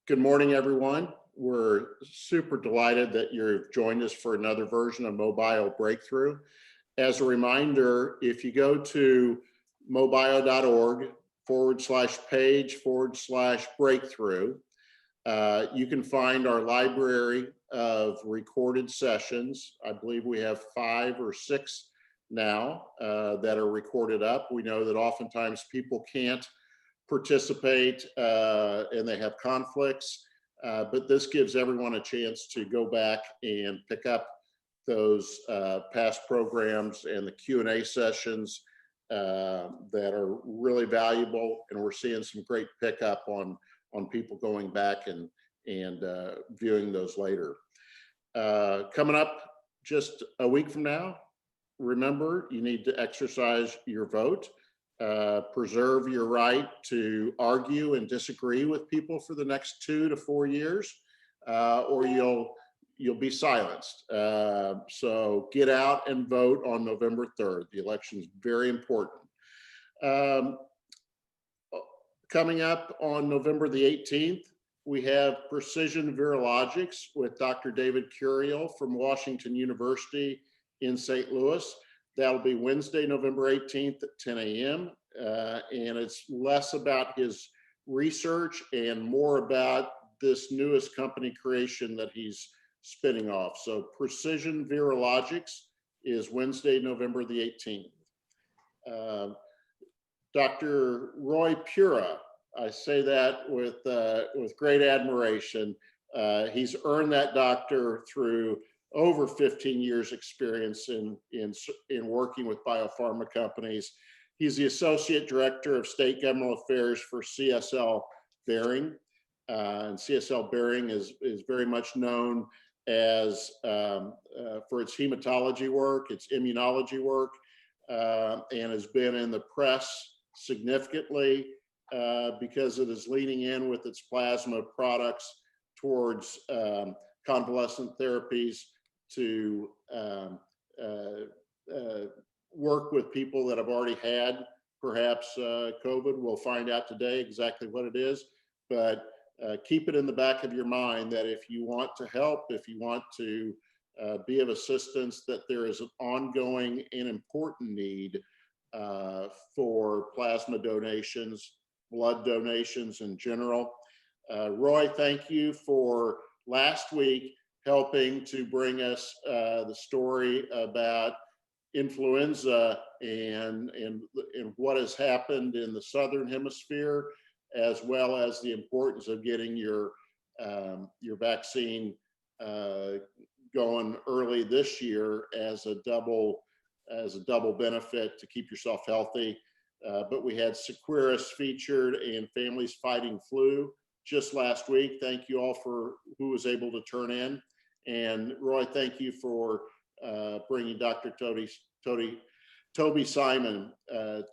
Good morning, everyone. We're super delighted that you've joined us for another version of MOBIO Breakthrough. As a reminder, if you go to mobio.org/page/breakthrough, you can find our library of recorded sessions. I believe we have 5 or 6 now that are recorded up. We know that oftentimes people can't participate and they have conflicts, but this gives everyone a chance to go back and pick up those past programs and the Q&A sessions that are really valuable, and we're seeing some great pickup on people going back and viewing those later. Coming up just a week from now, remember, you need to exercise your vote. Preserve your right to argue and disagree with people for the next 2 to 4 years, or you'll be silenced. So get out and vote on November 3rd. The election is very important. Coming up on November the 18th, we have Precision Virologics with Dr. David Curiel from Washington University in St. Louis. That'll be Wednesday, November 18th at 10 a.m. And it's less about his research and more about this newest company creation that he's spinning off. So Precision Virologics is Wednesday, November the 18th. Dr. Roy Pura, I say that with great admiration. He's earned that doctor through over 15 years experience in working with biopharma companies. He's the Associate Director of State Government Affairs for CSL Behring. And CSL Behring is very much known as for its hematology work, its immunology work, and has been in the press significantly because it is leaning in with its plasma products towards convalescent therapies to work with people that have already had perhaps COVID. We'll find out today exactly what it is, but keep it in the back of your mind that if you want to help, if you want to be of assistance, that there is an ongoing and important need for plasma donations, blood donations in general. Roy, thank you for last week helping to bring us the story about influenza and what has happened in the Southern Hemisphere, as well as the importance of getting your vaccine going early this year as a double benefit to keep yourself healthy. But we had Seqirus featured and Families Fighting Flu just last week. Thank you all for who was able to turn in. And Roy, thank you for bringing Dr. Toby Simon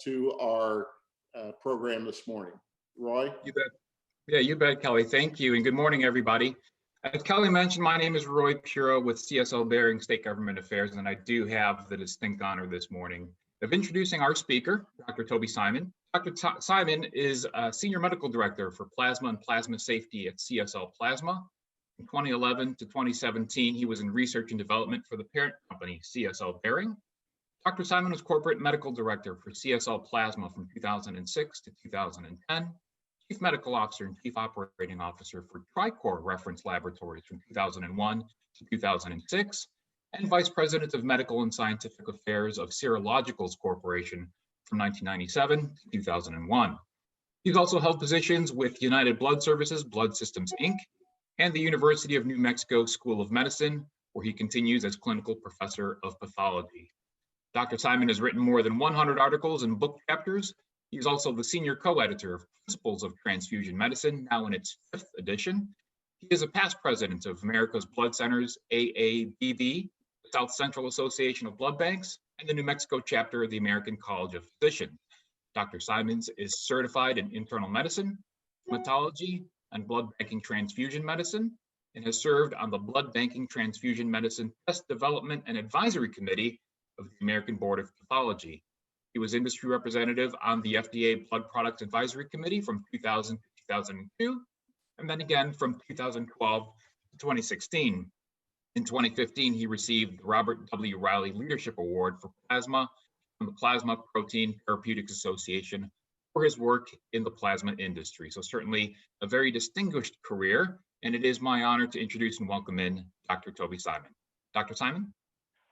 to our program this morning. Roy? You bet. Yeah, you bet, Kelly. Thank you, and good morning, everybody. As Kelly mentioned, my name is Roy Pura with CSL Behring State Government Affairs, and I do have the distinct honor this morning of introducing our speaker, Dr. Toby Simon. Dr. Simon is a Senior Medical Director for Plasma and Plasma Safety at CSL Plasma. From 2011 to 2017, he was in research and development for the parent company, CSL Behring. Dr. Simon was Corporate Medical Director for CSL Plasma from 2006 to 2010, Chief Medical Officer and Chief Operating Officer for Tricor Reference Laboratories from 2001 to 2006, and Vice President of Medical and Scientific Affairs of Serologicals Corporation from 1997 to 2001. He's also held positions with United Blood Services, Blood Systems, Inc., and the University of New Mexico School of Medicine, where he continues as Clinical Professor of Pathology. Dr. Simon has written more than 100 articles and book chapters. He's also the senior co-editor of Principles of Transfusion Medicine, now in its 5th edition. He is a past president of America's Blood Centers, AABB, the South Central Association of Blood Banks, and the New Mexico chapter of the American College of Physicians. Dr. Simons is certified in internal medicine, hematology, and blood banking transfusion medicine, and has served on the Blood Banking Transfusion Medicine Test Development and Advisory Committee of the American Board of Pathology. He was industry representative on the FDA Blood Products Advisory Committee from 2000 to 2002, and then again from 2012 to 2016. In 2015, he received the Robert W. Riley Leadership Award for Plasma from the Plasma Protein Therapeutics Association for his work in the plasma industry. So certainly a very distinguished career, and it is my honor to introduce and welcome in Dr. Toby Simon. Dr. Simon?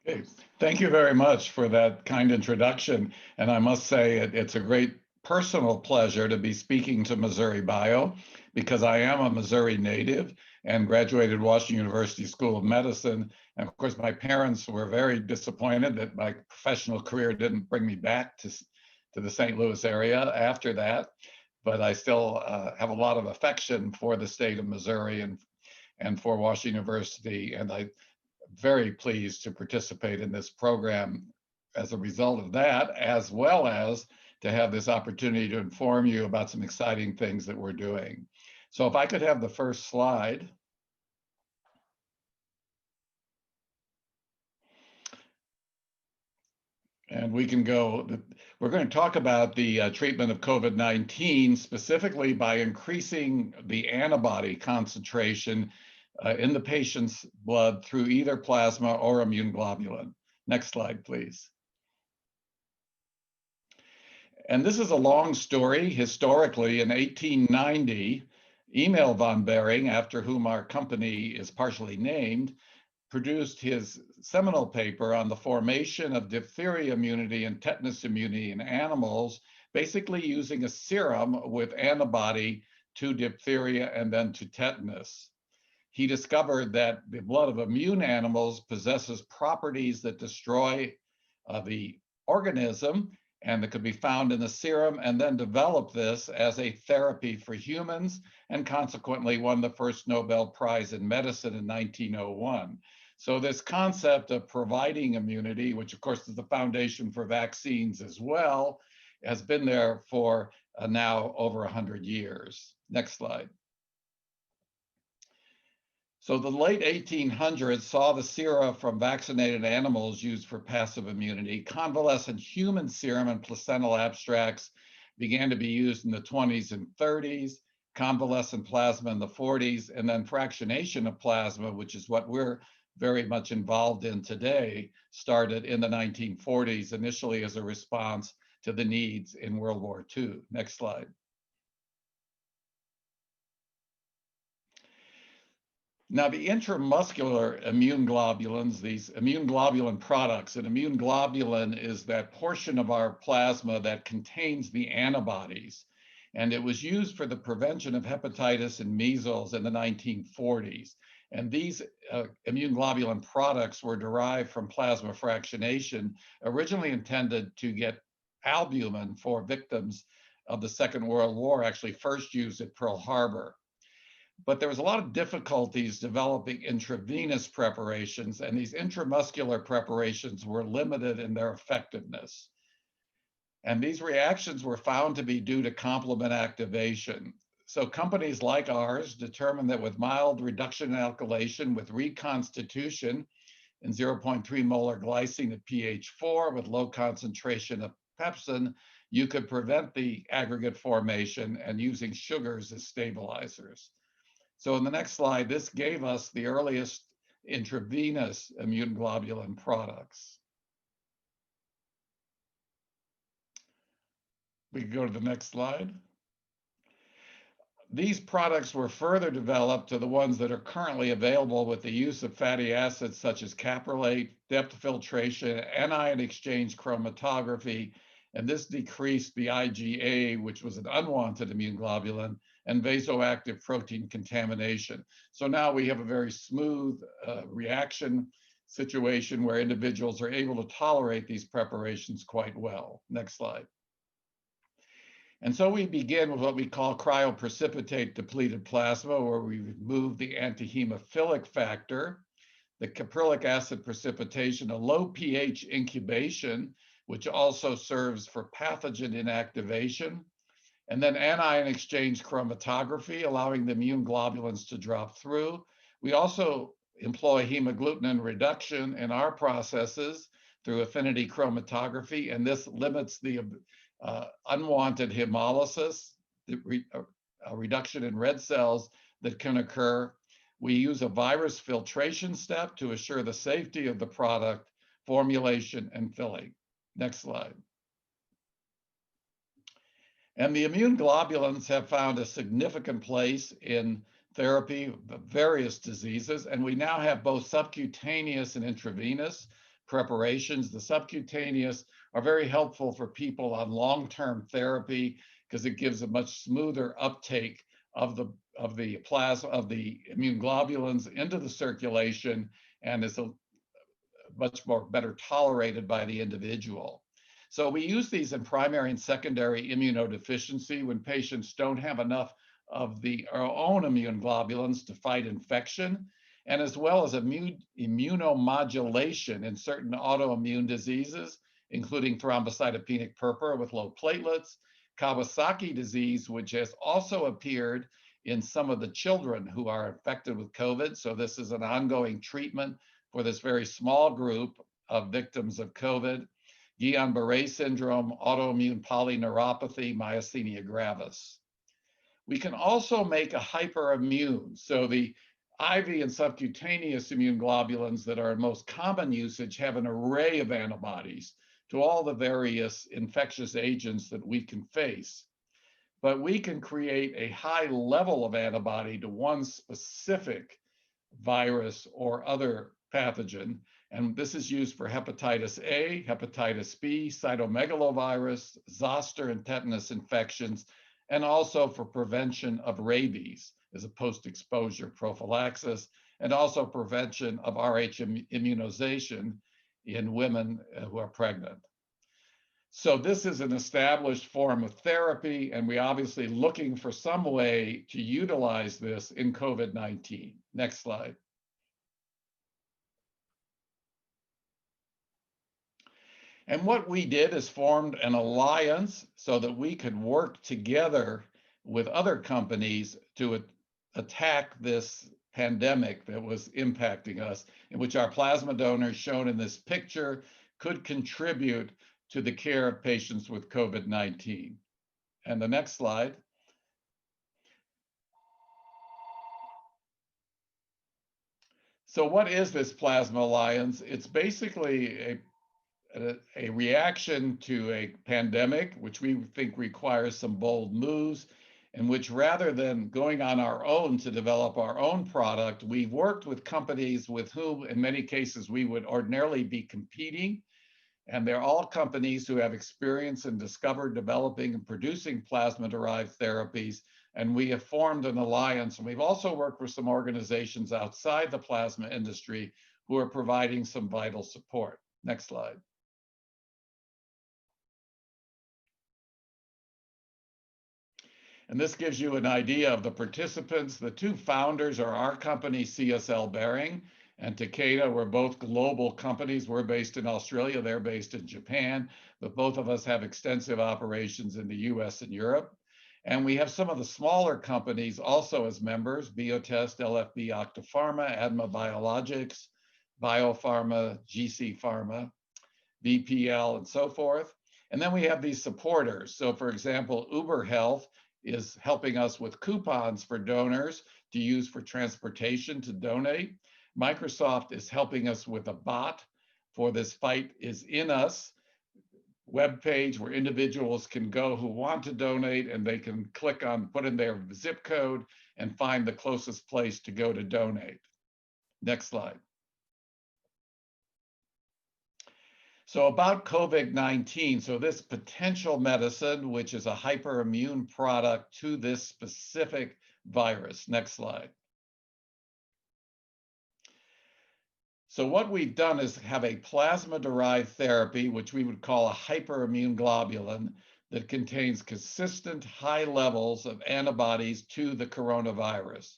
Okay. Thank you very much for that kind introduction. And I must say it's a great personal pleasure to be speaking to Missouri Bio, because I am a Missouri native and graduated Washington University School of Medicine. And of course, my parents were very disappointed that my professional career didn't bring me back to the St. Louis area after that. But I still have a lot of affection for the state of Missouri and for Washington University. And I'm very pleased to participate in this program as a result of that, as well as to have this opportunity to inform you about some exciting things that we're doing. So if I could have the first slide. And we can go, we're going to talk about the treatment of COVID-19, specifically by increasing the antibody concentration in the patient's blood through either plasma or immune globulin. Next slide, please. And this is a long story. Historically, in 1890, Emil von Behring, after whom our company is partially named, produced his seminal paper on the formation of diphtheria immunity and tetanus immunity in animals, basically using a serum with antibody to diphtheria and then to tetanus. He discovered that the blood of immune animals possesses properties that destroy the organism and that could be found in the serum, and then developed this as a therapy for humans, and consequently won the first Nobel Prize in Medicine in 1901. So this concept of providing immunity, which of course is the foundation for vaccines as well, has been there for now over 100 years. Next slide. So the late 1800s saw the sera from vaccinated animals used for passive immunity. Convalescent human serum and placental abstracts began to be used in the 20s and 30s, convalescent plasma in the 40s, and then fractionation of plasma, which is what we're very much involved in today, started in the 1940s, initially as a response to the needs in World War II. Next slide. Now, the intramuscular immune globulins, these immune globulin products, and immune globulin is that portion of our plasma that contains the antibodies. And it was used for the prevention of hepatitis and measles in the 1940s. And these immune globulin products were derived from plasma fractionation, originally intended to get albumin for victims of the Second World War, actually first used at Pearl Harbor. But there was a lot of difficulties developing intravenous preparations, and these intramuscular preparations were limited in their effectiveness. And these reactions were found to be due to complement activation. So companies like ours determined that with mild reduction in alkylation, with reconstitution in 0.3 molar glycine at pH 4 with low concentration of pepsin, you could prevent the aggregate formation and using sugars as stabilizers. So in the next slide, this gave us the earliest intravenous immune globulin products. We can go to the next slide. These products were further developed to the ones that are currently available with the use of fatty acids such as caprolate, depth filtration, anion exchange chromatography, and this decreased the IgA, which was an unwanted immune globulin, and vasoactive protein contamination. So now we have a very smooth reaction situation where individuals are able to tolerate these preparations quite well. Next slide. And so we begin with what we call cryoprecipitate depleted plasma, where we remove the antihemophilic factor, the caprylic acid precipitation, a low pH incubation, which also serves for pathogen inactivation, and then anion exchange chromatography, allowing the immune globulins to drop through. We also employ hemagglutinin reduction in our processes through affinity chromatography, and this limits the unwanted hemolysis, the reduction in red cells, that can occur. We use a virus filtration step to assure the safety of the product, formulation, and filling. Next slide. And the immune globulins have found a significant place in therapy of various diseases, and we now have both subcutaneous and intravenous preparations. The subcutaneous are very helpful for people on long-term therapy because it gives a much smoother uptake of the plasma of the immune globulins into the circulation, and is a much more better tolerated by the individual. So we use these in primary and secondary immunodeficiency when patients don't have enough of our own immune globulins to fight infection, and as well as immunomodulation in certain autoimmune diseases, including thrombocytopenic purpura with low platelets, Kawasaki disease, which has also appeared in some of the children who are infected with COVID. So this is an ongoing treatment for this very small group of victims of COVID. Guillain-Barré syndrome, autoimmune polyneuropathy, myasthenia gravis. We can also make a hyperimmune. So the IV and subcutaneous immune globulins that are in most common usage have an array of antibodies to all the various infectious agents that we can face. But we can create a high level of antibody to one specific virus or other pathogen. And this is used for hepatitis A, hepatitis B, cytomegalovirus, zoster and tetanus infections, and also for prevention of rabies as a post-exposure prophylaxis, and also prevention of Rh immunization in women who are pregnant. So this is an established form of therapy, and we're obviously looking for some way to utilize this in COVID-19. Next slide. And what we did is formed an alliance so that we could work together with other companies to attack this pandemic that was impacting us, in which our plasma donors shown in this picture could contribute to the care of patients with COVID-19. And the next slide. So what is this Plasma Alliance? It's basically a reaction to a pandemic, which we think requires some bold moves, in which rather than going on our own to develop our own product, we've worked with companies with whom, in many cases, we would ordinarily be competing. And they're all companies who have experience in discovering, developing, and producing plasma-derived therapies. And we have formed an alliance. And we've also worked with some organizations outside the plasma industry who are providing some vital support. Next slide. And this gives you an idea of the participants. The two founders are our company, CSL Behring, and Takeda. We're both global companies. We're based in Australia, they're based in Japan, but both of us have extensive operations in the US and Europe. And we have some of the smaller companies also as members: Biotest, LFB Octapharma, ADMA Biologics, Biopharma, GC Pharma, BPL, and so forth. And then we have these supporters. So for example, Uber Health is helping us with coupons for donors to use for transportation to donate. Microsoft is helping us with a bot for this Fight Is In Us webpage where individuals can go who want to donate, and they can click on, put in their zip code and find the closest place to go to donate. Next slide. So about COVID-19, so this potential medicine, which is a hyperimmune product to this specific virus. Next slide. So what we've done is have a plasma-derived therapy, which we would call a hyperimmune globulin, that contains consistent high levels of antibodies to the coronavirus.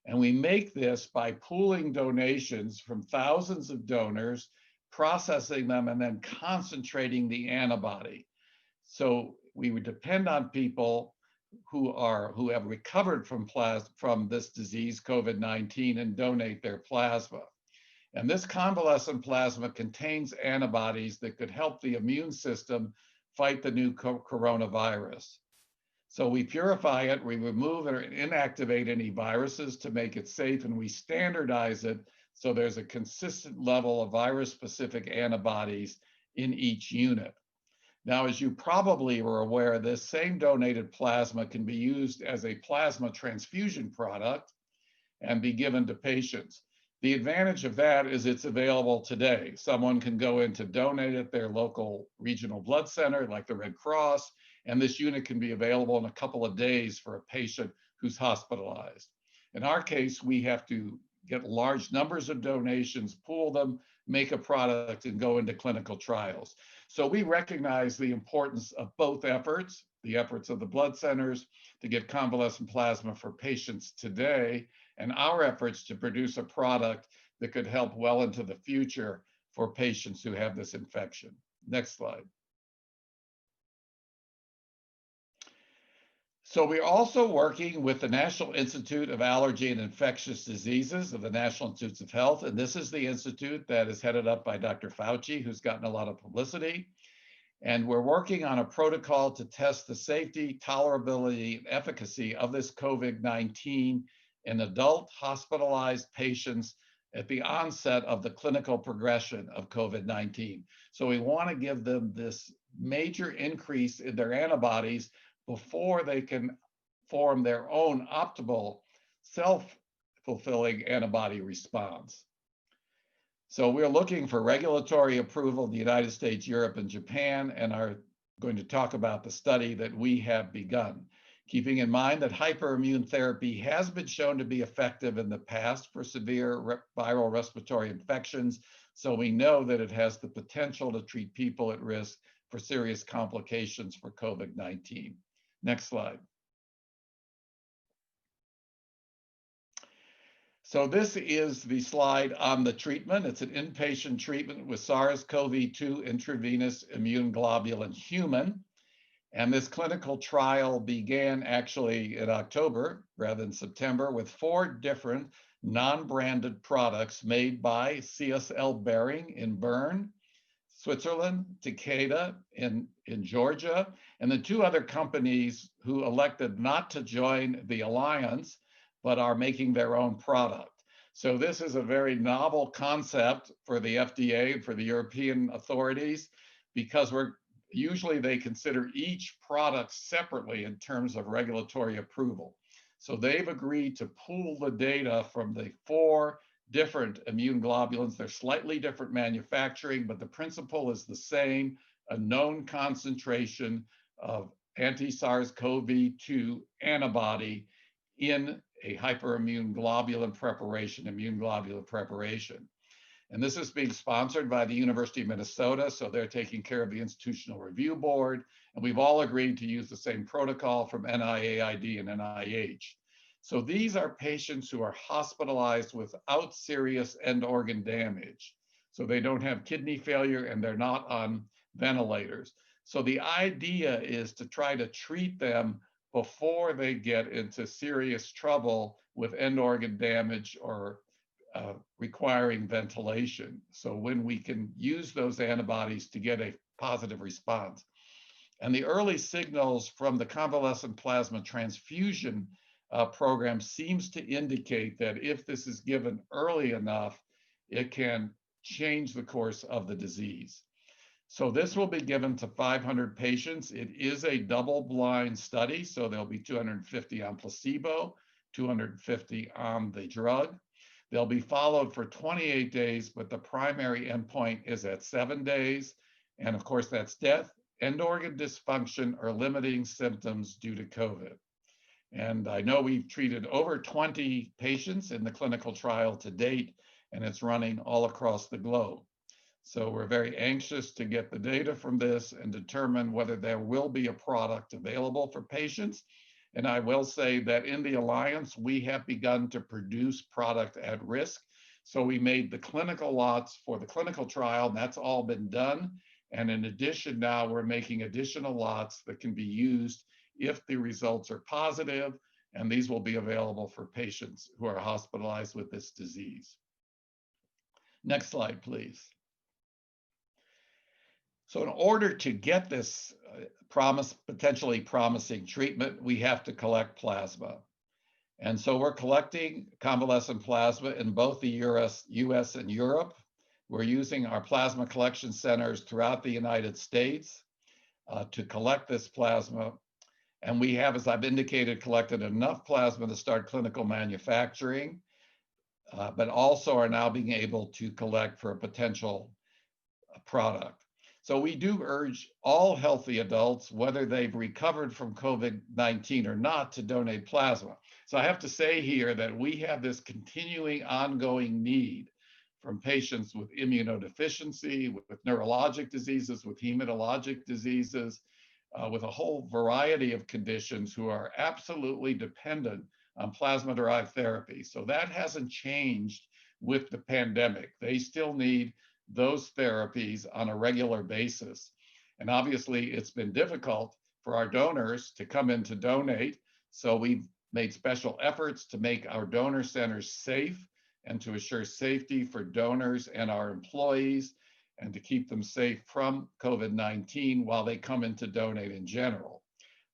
And we make this by pooling donations from thousands of donors, processing them, and then concentrating the antibody. So we would depend on people who have recovered from this disease, COVID-19, and donate their plasma. And this convalescent plasma contains antibodies that could help the immune system fight the new coronavirus. So we purify it, we remove or inactivate any viruses to make it safe, and we standardize it so there's a consistent level of virus-specific antibodies in each unit. Now, as you probably were aware, this same donated plasma can be used as a plasma transfusion product and be given to patients. The advantage of that is it's available today. Someone can go in to donate at their local regional blood center, like the Red Cross, and this unit can be available in a couple of days for a patient who's hospitalized. In our case, we have to get large numbers of donations, pool them, make a product, and go into clinical trials. So we recognize the importance of both efforts, the efforts of the blood centers to get convalescent plasma for patients today, and our efforts to produce a product that could help well into the future for patients who have this infection. Next slide. So we're also working with the National Institute of Allergy and Infectious Diseases of the National Institutes of Health. And this is the institute that is headed up by Dr. Fauci, who's gotten a lot of publicity. And we're working on a protocol to test the safety, tolerability, and efficacy of this COVID-19 in adult hospitalized patients at the onset of the clinical progression of COVID-19. So we want to give them this major increase in their antibodies before they can form their own optimal self-fulfilling antibody response. So we're looking for regulatory approval in the United States, Europe, and Japan, and are going to talk about the study that we have begun. Keeping in mind that hyperimmune therapy has been shown to be effective in the past for severe viral respiratory infections, so we know that it has the potential to treat people at risk for serious complications for COVID-19. Next slide. So this is the slide on the treatment. It's an inpatient treatment with SARS-CoV-2 intravenous immune globulin human. And this clinical trial began actually in October rather than September with 4 different non-branded products made by CSL Behring in Bern, Switzerland, Takeda in Georgia, and the 2 other companies who elected not to join the alliance, but are making their own product. So this is a very novel concept for the FDA and for the European authorities, because usually they consider each product separately in terms of regulatory approval. So they've agreed to pool the data from the 4 different immune globulins. They're slightly different manufacturing, but the principle is the same, a known concentration of anti-SARS-CoV-2 antibody in a hyperimmune globulin preparation, immune globulin preparation. And this is being sponsored by the University of Minnesota, so they're taking care of the Institutional Review Board, and we've all agreed to use the same protocol from NIAID and NIH. So these are patients who are hospitalized without serious end organ damage. So they don't have kidney failure and they're not on ventilators. So the idea is to try to treat them before they get into serious trouble with end organ damage or requiring ventilation. So when we can use those antibodies to get a positive response. And the early signals from the convalescent plasma transfusion program seems to indicate that if this is given early enough, it can change the course of the disease. So this will be given to 500 patients. It is a double-blind study, so there'll be 250 on placebo, 250 on the drug. They'll be followed for 28 days, but the primary endpoint is at 7 days. And of course, that's death, end organ dysfunction, or limiting symptoms due to COVID. And I know we've treated over 20 patients in the clinical trial to date, and it's running all across the globe. So we're very anxious to get the data from this and determine whether there will be a product available for patients. And I will say that in the Alliance, we have begun to produce product at risk. So we made the clinical lots for the clinical trial, and that's all been done. And in addition, now we're making additional lots that can be used if the results are positive, and these will be available for patients who are hospitalized with this disease. Next slide, please. So in order to get this potentially promising treatment, we have to collect plasma. And so we're collecting convalescent plasma in both the US and Europe. We're using our plasma collection centers throughout the United States to collect this plasma. And we have, as I've indicated, collected enough plasma to start clinical manufacturing, but also are now being able to collect for a potential product. So we do urge all healthy adults, whether they've recovered from COVID-19 or not, to donate plasma. So I have to say here that we have this continuing ongoing need from patients with immunodeficiency, with neurologic diseases, with hematologic diseases, with a whole variety of conditions who are absolutely dependent on plasma-derived therapy. So that hasn't changed with the pandemic. They still need those therapies on a regular basis. And obviously, it's been difficult for our donors to come in to donate. So we've made special efforts to make our donor centers safe and to assure safety for donors and our employees and to keep them safe from COVID-19 while they come in to donate in general.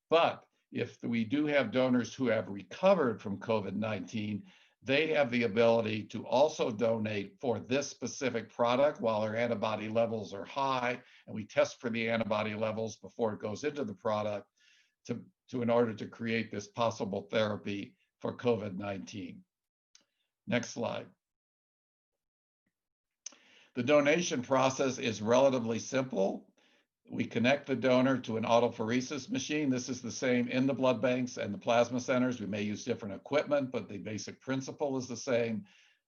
But if we do have donors who have recovered from COVID-19, they have the ability to also donate for this specific product while their antibody levels are high, and we test for the antibody levels before it goes into the product in order to create this possible therapy for COVID-19. Next slide. The donation process is relatively simple. We connect the donor to an autophoresis machine. This is the same in the blood banks and the plasma centers. We may use different equipment, but the basic principle is the same.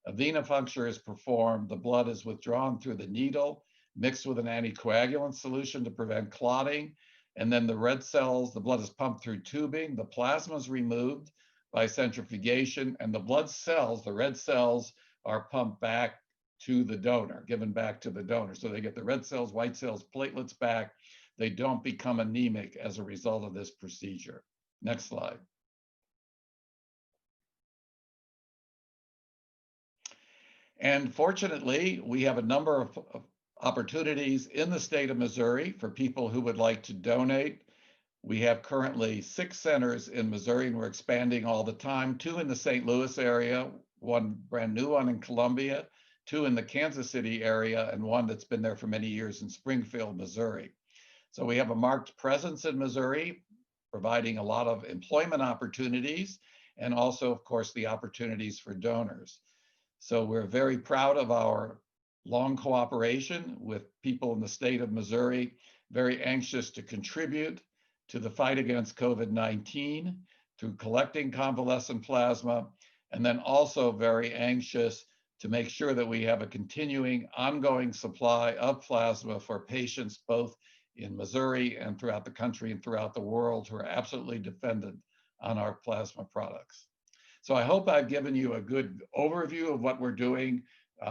A venipuncture is performed. The blood is withdrawn through the needle, mixed with an anticoagulant solution to prevent clotting. And then the red cells, the blood is pumped through tubing. The plasma is removed by centrifugation, and the blood cells, the red cells, are pumped back to the donor, given back to the donor. So they get the red cells, white cells, platelets back. They don't become anemic as a result of this procedure. Next slide. And fortunately, we have a number of opportunities in the state of Missouri for people who would like to donate. We have currently 6 centers in Missouri, and we're expanding all the time. 2 in the St. Louis area, 1 brand new one in Columbia, 2 in the Kansas City area, and 1 that's been there for many years in Springfield, Missouri. So we have a marked presence in Missouri, providing a lot of employment opportunities, and also, of course, the opportunities for donors. So we're very proud of our long cooperation with people in the state of Missouri, very anxious to contribute to the fight against COVID-19 through collecting convalescent plasma, and then also very anxious to make sure that we have a continuing, ongoing supply of plasma for patients both in Missouri and throughout the country and throughout the world who are absolutely dependent on our plasma products. So I hope I've given you a good overview of what we're doing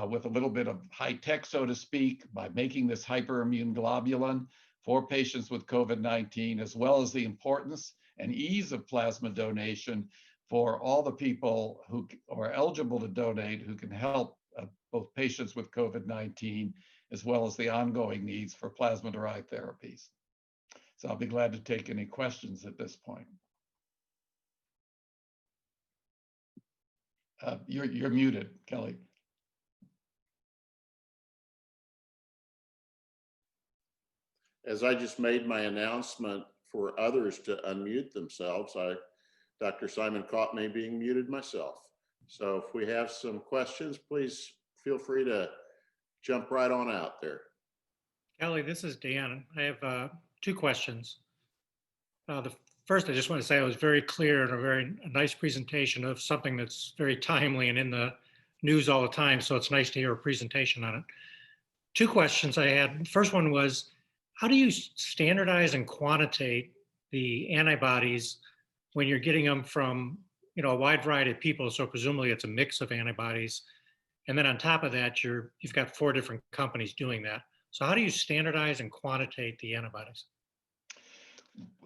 with a little bit of high tech, so to speak, by making this hyperimmune globulin for patients with COVID-19, as well as the importance and ease of plasma donation for all the people who are eligible to donate, who can help both patients with COVID-19, as well as the ongoing needs for plasma-derived therapies. So I'll be glad to take any questions at this point. You're muted, Kelly. As I just made my announcement for others to unmute themselves, Dr. Simon caught me being muted myself. So if we have some questions, please feel free to jump right on out there. Kelly, this is Dan. I have 2 questions. The first, I just want to say it was very clear and a very nice presentation of something that's very timely and in the news all the time. So it's nice to hear a presentation on it. 2 questions I had. First one was, how do you standardize and quantitate the antibodies when you're getting them from, a wide variety of people? So presumably it's a mix of antibodies. And then on top of that, you've got 4 different companies doing that. So how do you standardize and quantitate the antibodies?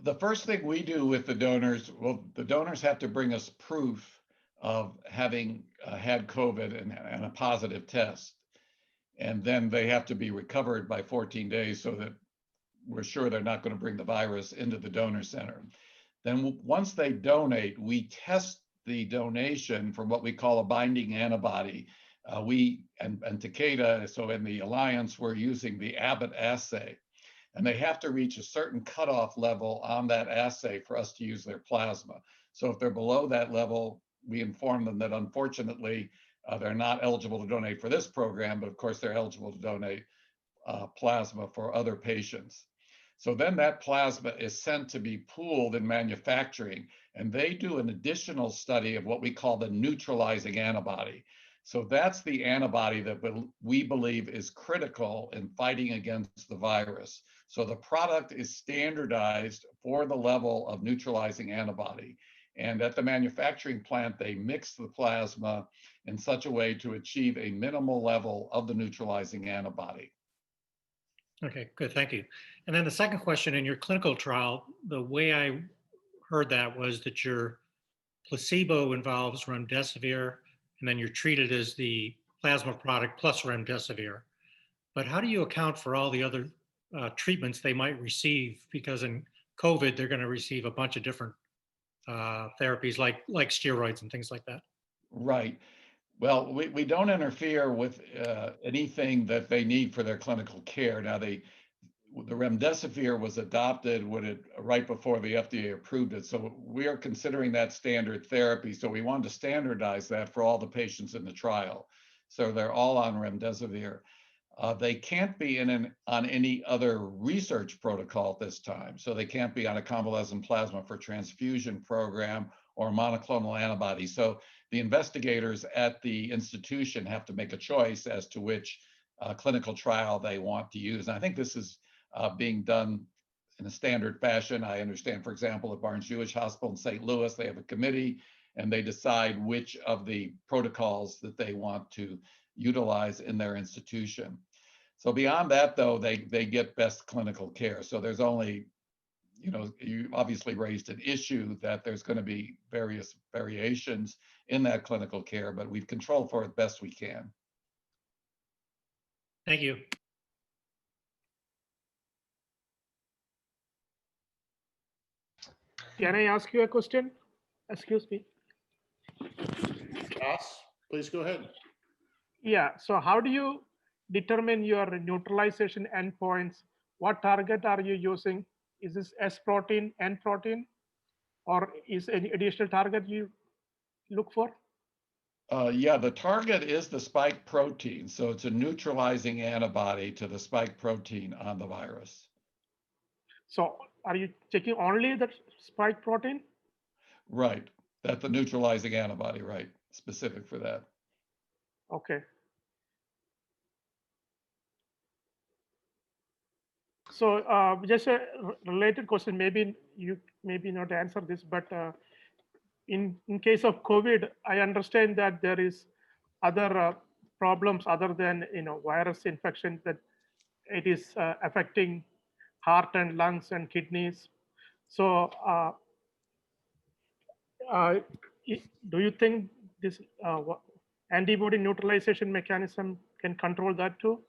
The first thing we do with the donors, well, the donors have to bring us proof of having had COVID and a positive test. And then they have to be recovered by 14 days so that we're sure they're not going to bring the virus into the donor center. Then once they donate, we test the donation for what we call a binding antibody. We and Takeda, so in the alliance, we're using the Abbott assay, and they have to reach a certain cutoff level on that assay for us to use their plasma. So if they're below that level, we inform them that unfortunately they're not eligible to donate for this program, but of course they're eligible to donate plasma for other patients. So then that plasma is sent to be pooled in manufacturing, and they do an additional study of what we call the neutralizing antibody. So that's the antibody that we believe is critical in fighting against the virus. So the product is standardized for the level of neutralizing antibody. And at the manufacturing plant, they mix the plasma in such a way to achieve a minimal level of the neutralizing antibody. Okay, good, thank you. And then the second question, in your clinical trial, the way I heard that was that your placebo involves remdesivir, and then you're treated as the plasma product plus remdesivir. But how do you account for all the other treatments they might receive? Because in COVID, they're going to receive a bunch of different therapies like steroids and things like that. Right. Well, we don't interfere with anything that they need for their clinical care. Now, the remdesivir was adopted right before the FDA approved it. So we are considering that standard therapy. So we wanted to standardize that for all the patients in the trial. So they're all on remdesivir. They can't be on any other research protocol at this time. So they can't be on a convalescent plasma for transfusion program or monoclonal antibody. So the investigators at the institution have to make a choice as to which clinical trial they want to use. And I think this is being done in a standard fashion. I understand, for example, at Barnes-Jewish Hospital in St. Louis, they have a committee and they decide which of the protocols that they want to utilize in their institution. So beyond that, though, they get best clinical care. So there's only, you obviously raised an issue that there's going to be various variations in that clinical care, but we've controlled for it best we can. Thank you. Can I ask you a question? Excuse me. Joss, please go ahead. Yeah, so how do you determine your neutralization endpoints? What target are you using? Is this S protein, N protein, or is any additional target you look for? Yeah, the target is the spike protein. So it's a neutralizing antibody to the spike protein on the virus. So are you checking only the spike protein? Right. That's the neutralizing antibody, right? Specific for that. Okay. So just a related question, maybe you maybe not answer this, but in case of COVID, I understand that there is other problems other than virus infection, that it is affecting heart and lungs and kidneys. So do you think this antibody neutralization mechanism can control that too?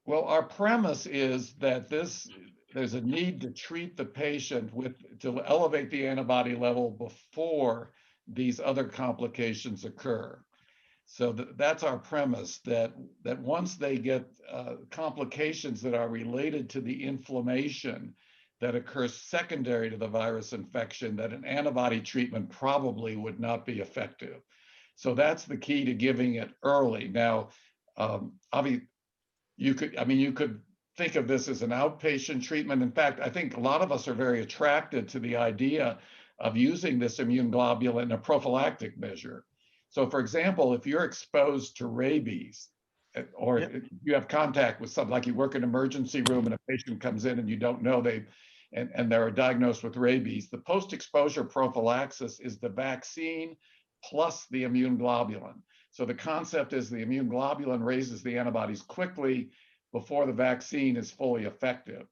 Well, our premise is that there's a need to treat the patient to elevate the antibody level before these other complications occur. So that's our premise, that once they get complications that are related to the inflammation that occurs secondary to the virus infection, that an antibody treatment probably would not be effective. So that's the key to giving it early. Now, obviously, you could think of this as an outpatient treatment. In fact, I think a lot of us are very attracted to the idea of using this immune globulin in a prophylactic measure. So for example, if you're exposed to rabies, or if you have contact with something, like you work in an emergency room and a patient comes in and you don't know and they're diagnosed with rabies, the post-exposure prophylaxis is the vaccine plus the immune globulin. So the concept is the immune globulin raises the antibodies quickly before the vaccine is fully effective.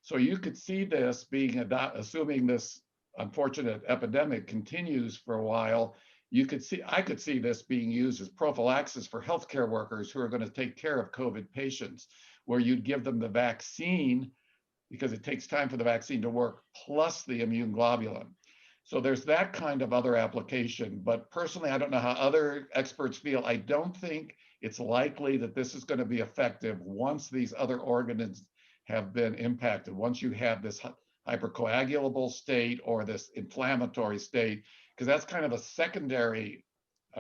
So you could see this being, assuming this unfortunate epidemic continues for a while, I could see this being used as prophylaxis for healthcare workers who are going to take care of COVID patients, where you'd give them the vaccine because it takes time for the vaccine to work, plus the immune globulin. So there's that kind of other application. But personally, I don't know how other experts feel. I don't think it's likely that this is going to be effective once these other organs have been impacted. Once you have this hypercoagulable state or this inflammatory state, because that's kind of a secondary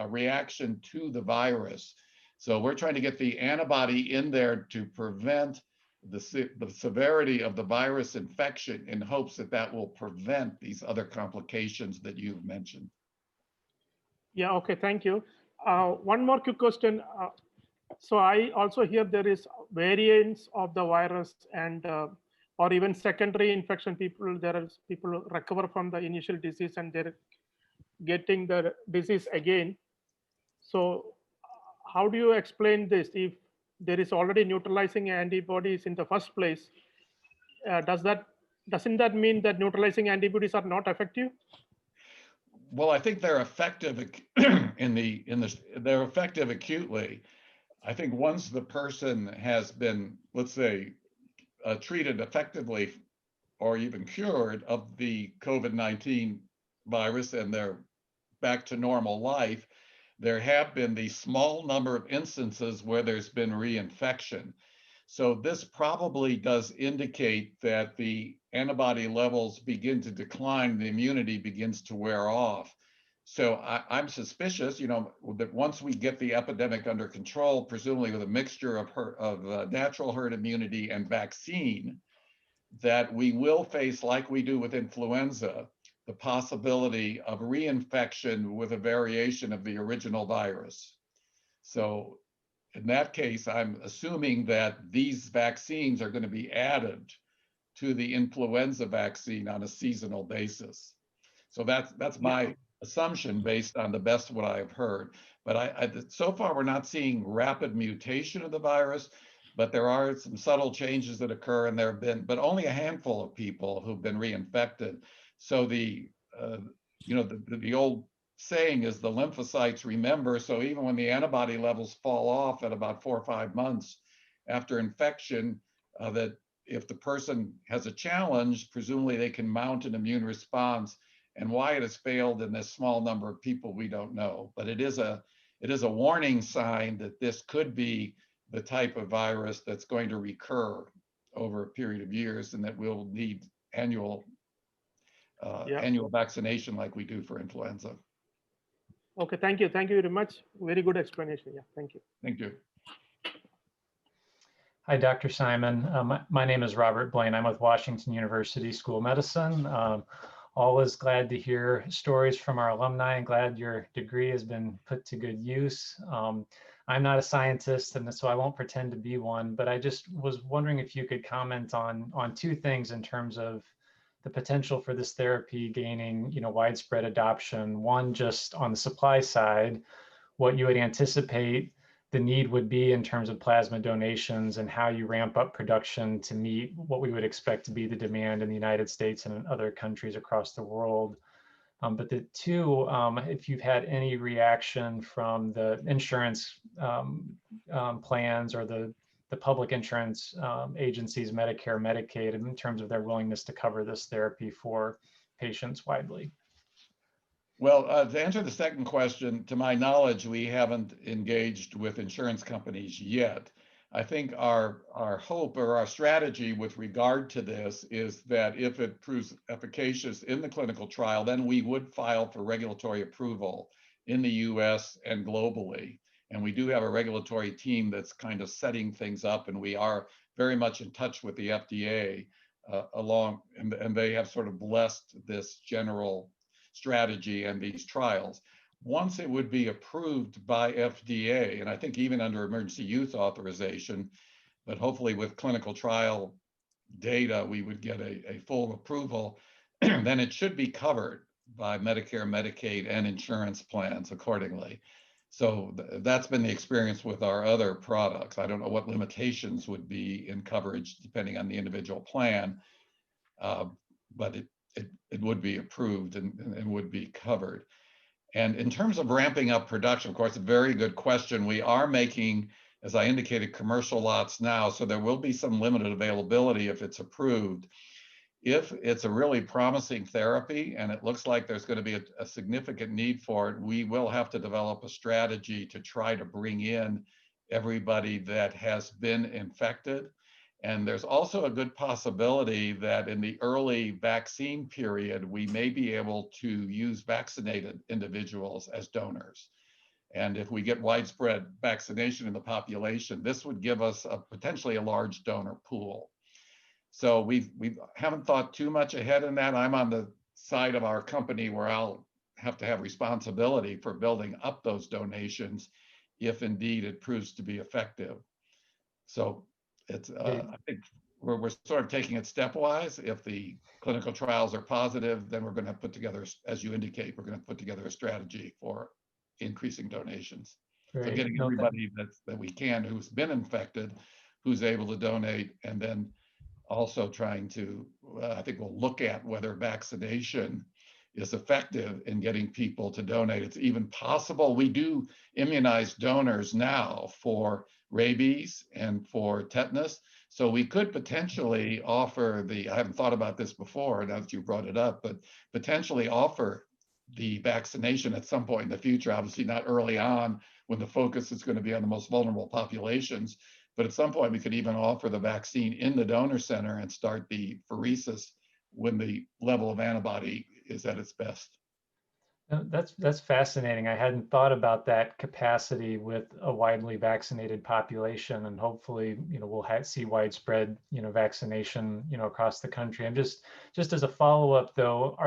reaction to the virus. So we're trying to get the antibody in there to prevent the severity of the virus infection in hopes that that will prevent these other complications that you've mentioned. Yeah, okay, thank you. One more quick question. So I also hear there is variants of the virus and or even secondary infection. There are people who recover from the initial disease and they're getting the disease again. So how do you explain this? If there is already neutralizing antibodies in the first place, doesn't that mean that neutralizing antibodies are not effective? Well, I think they're effective they're effective acutely. I think once the person has been, let's say, treated effectively or even cured of the COVID-19 virus and they're back to normal life, there have been the small number of instances where there's been reinfection. So this probably does indicate that the antibody levels begin to decline, the immunity begins to wear off. So I'm suspicious, that once we get the epidemic under control, presumably with a mixture of natural herd immunity and vaccine, that we will face, like we do with influenza, the possibility of reinfection with a variation of the original virus. So in that case, I'm assuming that these vaccines are going to be added to the influenza vaccine on a seasonal basis. So that's my assumption based on the best of what I've heard. But so far, we're not seeing rapid mutation of the virus, but there are some subtle changes that occur, and there have been, but only a handful of people who've been reinfected. So the old saying is the lymphocytes remember. So even when the antibody levels fall off at about 4 or 5 months after infection, that if the person has a challenge, presumably they can mount an immune response. And why it has failed in this small number of people, we don't know. But it is a warning sign that this could be the type of virus that's going to recur over a period of years, and that we'll need annual vaccination like we do for influenza. Okay, thank you. Thank you very much. Very good explanation. Yeah, thank you. Thank you. Hi, Dr. Simon. My name is Robert Blaine. I'm with Washington University School of Medicine. Always glad to hear stories from our alumni and glad your degree has been put to good use. I'm not a scientist, and so I won't pretend to be one, but I just was wondering if you could comment on two things in terms of the potential for this therapy gaining, widespread adoption. One, just on the supply side, what you would anticipate the need would be in terms of plasma donations and how you ramp up production to meet what we would expect to be the demand in the United States and in other countries across the world. But the two, if you've had any reaction from the insurance plans or the public insurance agencies, Medicare, Medicaid, in terms of their willingness to cover this therapy for patients widely. Well, to answer the second question, to my knowledge, we haven't engaged with insurance companies yet. I think our hope or our strategy with regard to this is that if it proves efficacious in the clinical trial, then we would file for regulatory approval in the US and globally. And we do have a regulatory team that's kind of setting things up, and we are very much in touch with the FDA and they have sort of blessed this general strategy and these trials. Once it would be approved by FDA, and I think even under emergency use authorization, but hopefully with clinical trial data, we would get a full approval, then it should be covered by Medicare, Medicaid, and insurance plans accordingly. So that's been the experience with our other products. I don't know what limitations would be in coverage depending on the individual plan, but it would be approved and would be covered. And in terms of ramping up production, of course, a very good question. We are making as I indicated, commercial lots now, so there will be some limited availability if it's approved. If it's a really promising therapy and it looks like there's going to be a significant need for it, we will have to develop a strategy to try to bring in everybody that has been infected. And there's also a good possibility that in the early vaccine period, we may be able to use vaccinated individuals as donors. And if we get widespread vaccination in the population, this would give us potentially a large donor pool. So we haven't thought too much ahead in that. I'm on the side of our company where I'll have to have responsibility for building up those donations if indeed it proves to be effective. So it's, I think we're sort of taking it stepwise. If the clinical trials are positive, then we're going to put together, as you indicate, we're going to put together a strategy for increasing donations. Great. So getting everybody that we can who's been infected, who's able to donate, and then also trying to, I think we'll look at whether vaccination is effective in getting people to donate. It's even possible we do immunize donors now for rabies and for tetanus. So we could potentially offer I haven't thought about this before now that you brought it up, but potentially offer the vaccination at some point in the future, obviously not early on when the focus is going to be on the most vulnerable populations. But at some point, we could even offer the vaccine in the donor center and start the pheresis when the level of antibody is at its best. That's fascinating. I hadn't thought about that capacity with a widely vaccinated population, and hopefully, we'll see widespread, vaccination, across the country. And just as a follow-up, though,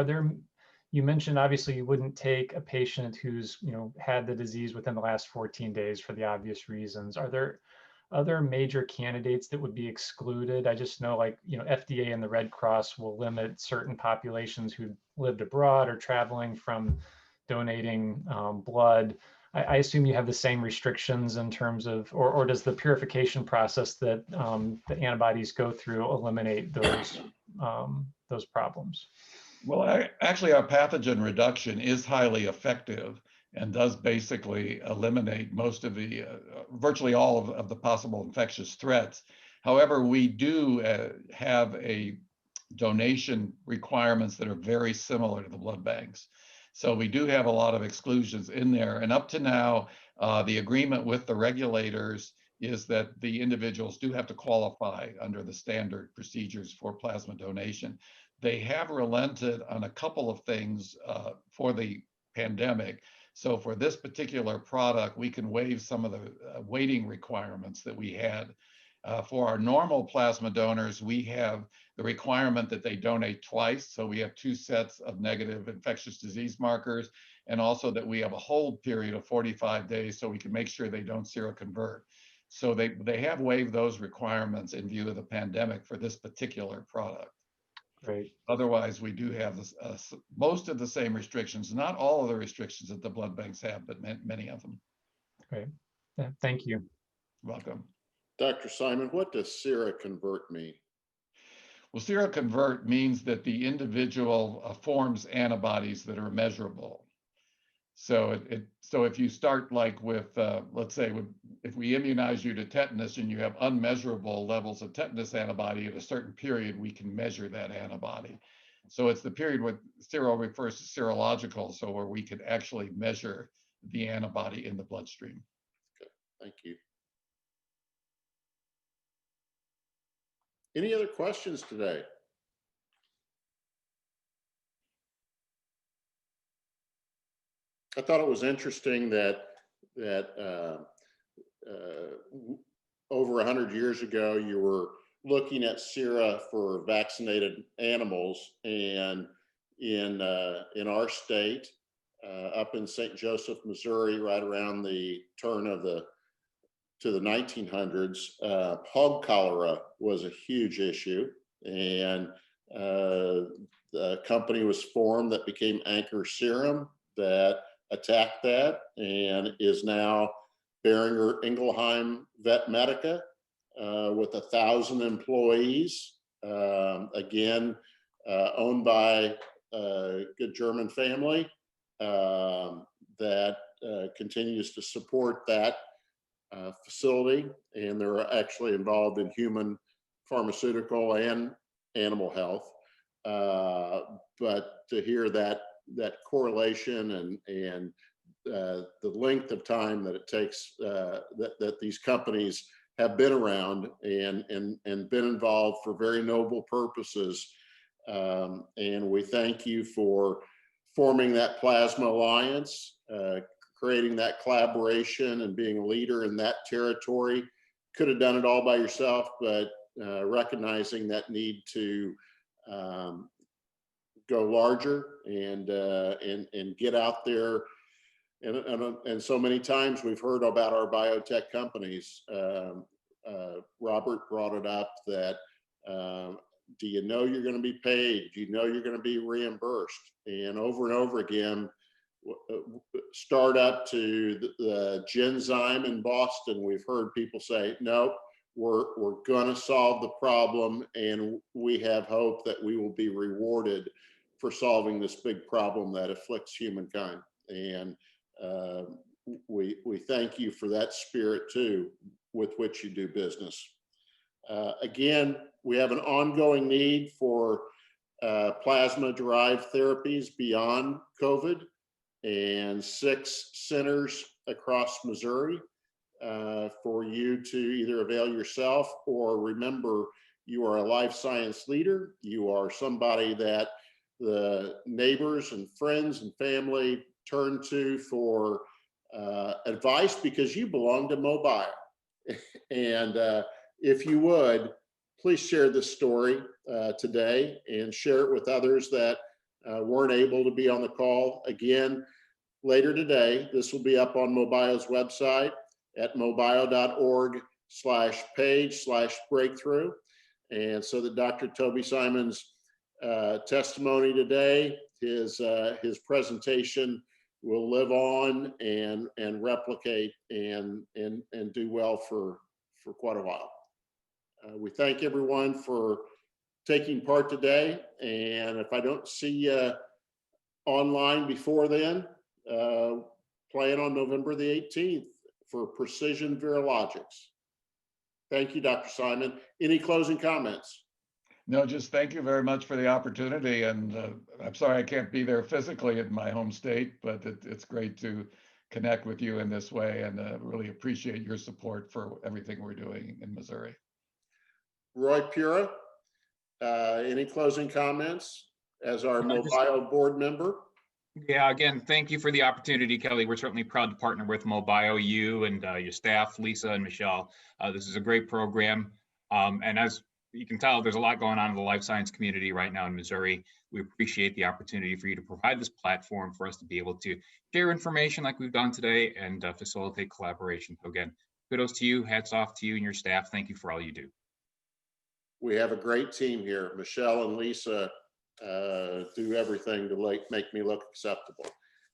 you mentioned obviously you wouldn't take a patient who's, had the disease within the last 14 days for the obvious reasons. Are there other major candidates that would be excluded? I just know, like, FDA and the Red Cross will limit certain populations who lived abroad or traveling from donating blood. I assume you have the same restrictions in terms of, or does the purification process that the antibodies go through eliminate those problems? Well, actually, our pathogen reduction is highly effective and does basically eliminate most of the, virtually all of the possible infectious threats. However, we do have a donation requirements that are very similar to the blood banks. So we do have a lot of exclusions in there. And up to now, the agreement with the regulators is that the individuals do have to qualify under the standard procedures for plasma donation. They have relented on a couple of things for the pandemic. So for this particular product, we can waive some of the waiting requirements that we had. For our normal plasma donors, we have the requirement that they donate twice. So we have 2 sets of negative infectious disease markers, and also that we have a hold period of 45 days so we can make sure they don't seroconvert. So they have waived those requirements in view of the pandemic for this particular product. Great. Otherwise, we do have most of the same restrictions, not all of the restrictions that the blood banks have, but many of them. Great. Yeah, thank you. Welcome. Dr. Simon, what does seroconvert mean? Well, seroconvert means that the individual forms antibodies that are measurable. So so if you start like with, let's say, if we immunize you to tetanus and you have unmeasurable levels of tetanus antibody at a certain period, we can measure that antibody. So it's the period what sero refers to serological, so where we could actually measure the antibody in the bloodstream. Okay, thank you. Any other questions today? I thought it was interesting that over 100 years ago, you were looking at sera for vaccinated animals, and in our state, up in St. Joseph, Missouri, right around the turn to the 1900s, hog cholera was a huge issue, and the company was formed that became Anchor Serum that attacked that and is now Boehringer Ingelheim Vet Medica with 1,000 employees, again, owned by a good German family that continues to support that facility, and they're actually involved in human, pharmaceutical, and animal health. But to hear that correlation and the length of time that it takes, that these companies have been around and been involved for very noble purposes. And we thank you for forming that Plasma Alliance, creating that collaboration and being a leader in that territory. Could have done it all by yourself, but recognizing that need to go larger and get out there. And so many times we've heard about our biotech companies. Robert brought it up that do you know you're going to be paid? Do you know you're going to be reimbursed? And over again, start up to the Genzyme in Boston, we've heard people say, no, we're going to solve the problem, and we have hope that we will be rewarded for solving this big problem that afflicts humankind. And we thank you for that spirit too, with which you do business. Again, we have an ongoing need for plasma-derived therapies beyond COVID, and 6 centers across Missouri for you to either avail yourself or remember you are a life science leader. You are somebody that the neighbors and friends and family turn to for advice because you belong to MOBIO. And if you would, please share this story today and share it with others that weren't able to be on the call. Again, later today, this will be up on MOBIO's website at mobio.org/page/breakthrough. And so that Dr. Toby Simon's testimony today, his presentation will live on and replicate and do well for quite a while. We thank everyone for taking part today. And if I don't see you online before then, plan on November the 18th for Precision Virologics. Thank you, Dr. Simon. Any closing comments? No, just thank you very much for the opportunity. And I'm sorry I can't be there physically in my home state, but it's great to connect with you in this way, and really appreciate your support for everything we're doing in Missouri. Roy Pura, any closing comments as our MOBIO board member? Yeah, again, thank you for the opportunity, Kelly. We're certainly proud to partner with MOBIO, you and your staff, Lisa and Michelle. This is a great program. And as you can tell, there's a lot going on in the life science community right now in Missouri. We appreciate the opportunity for you to provide this platform for us to be able to share information like we've done today and facilitate collaboration. So again, kudos to you, hats off to you and your staff. Thank you for all you do. We have a great team here. Michelle and Lisa do everything to make me look acceptable.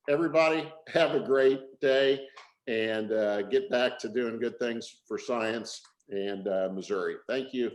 Everybody have a great day and get back to doing good things for science and Missouri. Thank you.